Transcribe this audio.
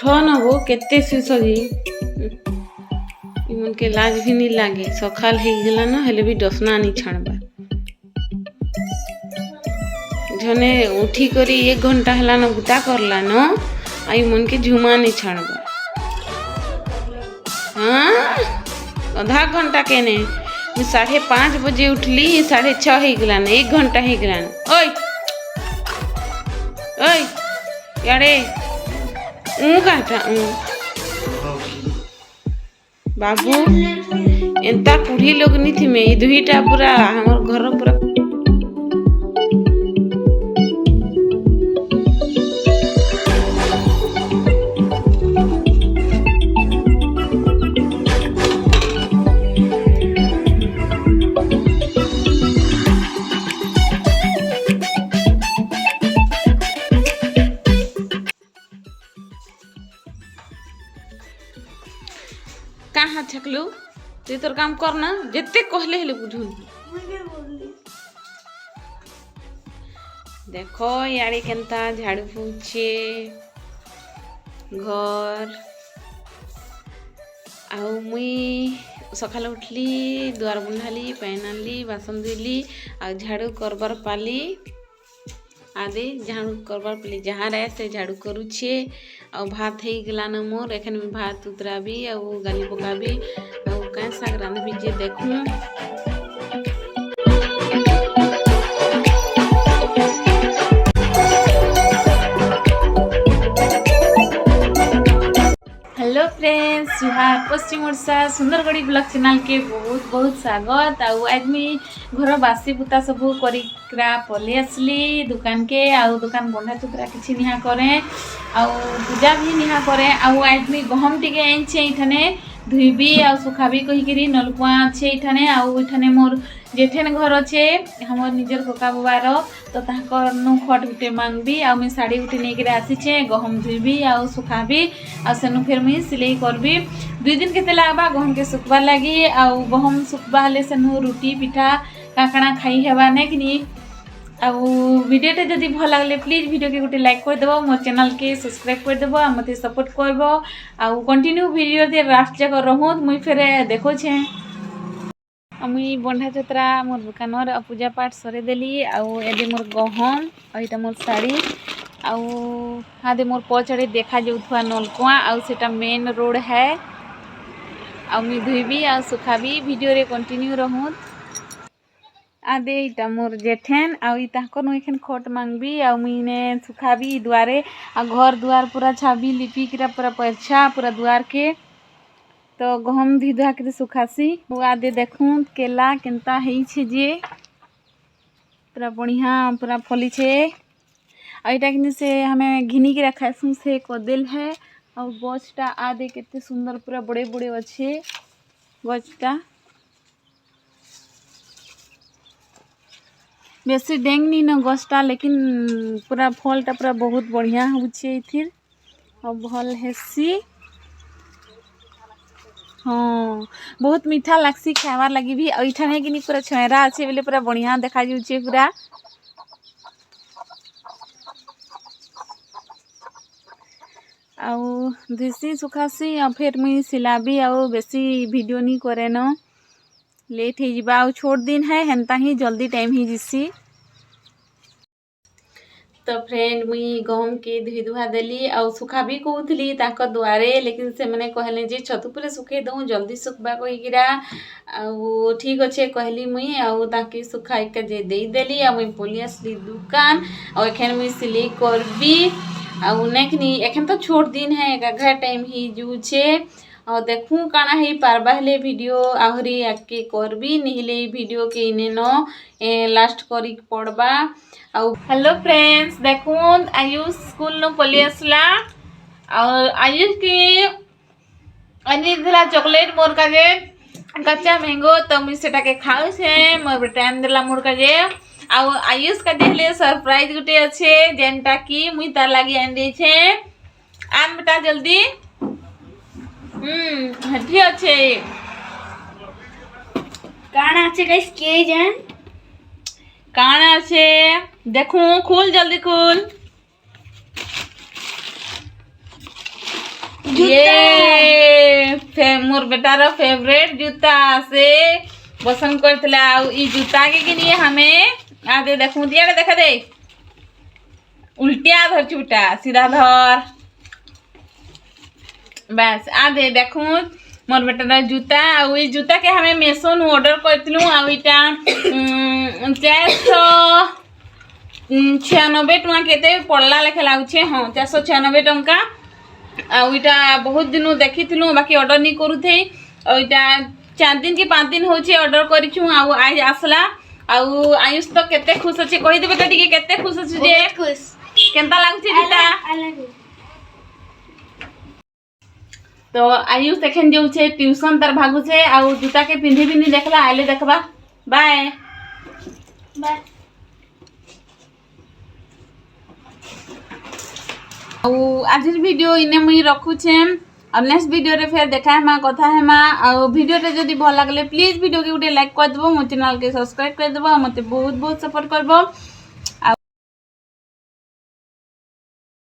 न वो केते सुसजी इमन के लाज भी नहीं लागे सकाल हो गला न हेले भी डसना नहीं छाणबा झने उठी करी 1 घंटा हला न गुता करला न आई मन के झुमा नहीं छाणबा हाँ आधा घंटा केने मैं 5:30 बजे उठली 6:30 हो गला न 1 घंटा हो गला न ओय ओय यारे काटा बाबू एंता कुढ़ी लोग नहीं थी मैं दुईटा पूरा हमर घर पूरा कहाँ छकलू तू तोर काम कर ना जिते कहले हेले बुझुन देखो यारे केनता झाड़ू पोछे घर आउ मुई सकाल उठली द्वार बुंढाली पैन आनली बासन धोली आ झाड़ू करबार पाली आदि झाड़ू करबार पाली जहाँ रहे से झाड़ू करुछे आ भात हो गला न मोर एखन में भात उतराबी आ गाली पकाबी आ कहीं साग रांधबी जे देखूँ हेलो फ्रेंड्स सुहाग पश्चिम ओडिशा सुंदरगढ़ी ब्लॉग चैनल के बहुत बहुत स्वागत आज मैं घर बासी बुता सब करा पलि आसली दुकान के आउ दुकान बंधा चुतरा किसी निहा करे पूजा भी निहा करे आज मैं गहम टिके आईछे इठाने धुईबी आ सुखाबी कहीकि नलकुआ अच्छे इठाने इठाने मोर जेठेन घर अच्छे हमर निजर कका बाबार तो नु खट गुटे मांगबी आ मैं साड़ी गुटे नहीं आसीचे गहम धुईबी आ सुखाबी आ सेनु फिर मुई सिलाई करबी 2 दिन केते लागबा गहम के सुखबार लगी आ गहम सुखबा हेले सेनु रोटी पिठा काकणा खाई हेबा नै कि वीडियोटे जदि भल लगले प्लीज वीडियो के गोटे लाइक कर देबो मोर चैनल के सब्सक्राइब कर देबो आ मते सपोर्ट करबो आ कंटिन्यू वीडियो दे लास्ट जक रहूँ मुई फिर देखो छे मुई बंधा चतरा मोर दुकान पूजा पाठ सरे देली आदि मोर गहम आईटा मोर साड़ी आदि मोर पछाड़ी देखा जाउथवा नलकुआ सेटा मेन रोड है मुई धुईबी आ सुखाबी वीडियो रे कंटिन्यू रहूँ आदे इटा मोर जेठेन आखन एखन खट मांगबी मुईने सुखाबी दुआरे घर दुआर पूरा छाबी लिपी किरा पूरा परछा पूरा दुआर के तो गहम धि धुआ के सुखासी आदे देखूँ केला केनता है जे पूरा बढ़िया पूरा फली छे आईटा कि से हमें घिनी के खाइसू से कदेल है और गछटा आदे केते सुंदर पूरा बड़े बड़े अच्छे गछटा बेसी डेंग नहीं न गछटा लेकिन पूरा फलटा पूरा बहुत बढ़िया होछे इथिर और भल हेसी हाँ बहुत मीठा लागसी खावार लगी भी इठाने कि पूरा छयरा अच्छे बोले पूरा बढ़िया देखा जाउछे पूरा धुसी सुखासी फिर मुई सिलाबी बेसी वीडियो नहीं करे न लेट हो जावा छोट दिन है हेन्ता ही जल्दी टाइम ही जिसी तो फ्रेंड मुई गहम के धुई धुआ देली आ सुखा भी कहूली दुआरे लेकिन से मैंने कहले जे छतु पुरे सुखे दऊँ जल्दी सुखबा कहीकिरा ठीक अच्छे कहली मुई ताकि सुखा एक जे देदेली मुई पलि आसली दुकान एखन मुई सिलाई करबी नहीं एखन तो छोट दिन है एगाघा टाइम ही जुचे देखूँ काना ही पारबा हेले वीडियो आहरी आगे करबी निहिले वीडियो के इने न लास्ट करी पड़बा हेलो फ्रेंड्स देखूँ आयुष स्कूल नु पलि आसला आयुष की अनी दिला चॉकलेट मोर का जे कच्चा मैंगो तो मुझे सेटा के खाऊ से मोर टाइम दिला मोर का जे आयुष का जे सरप्राइज गुटे अच्छे जेनटा की मुई तार लागी आन दे छे आन बेटा जल्दी हठी अच्छे काना अच्छे गाइस के जान काना अच्छे देखूं खुल जल्दी खुल ये मोर बेटार फेवरेट जूता से पसंद करथिला आउ ई जूता के किनिए हमें आदे देखूं दिया देखा दे उल्टिया धर चुटा सीधा धर बस आदे देखूं मोर बेटार जूता आउ ई जूता के हमें मेसो नु ऑर्डर करथिलु आउ इटा 496 टका केते पड़ला लेखे लागुछे हां 496 टका आउ इटा बहुत दिन देखी बाकी ऑर्डर नहीं करूथे इटा 4 दिन की 5 दिन होचे ऑर्डर करिछु आउ आज आसला आउ आयुष तो केते खुश अछि कहि देबे त ठीक केते खुश अछि जे खुश केनता लागुछे जूता तो आयुष देखन जेउ छे ट्यूशन तर भागु छे आउ जूता के पिंधी बिनी देखला आले देखबा बाय बाय आज वीडियो इने मुई रखु छे और नेक्स्ट वीडियो रे फिर देखा है कथा है और वीडियो रे जदी भल लागले प्लीज वीडियो के गुटे लाइक कर देबो मो चैनल के सब्सक्राइब कर देबो मते बहुत बहुत सपोर्ट करबो।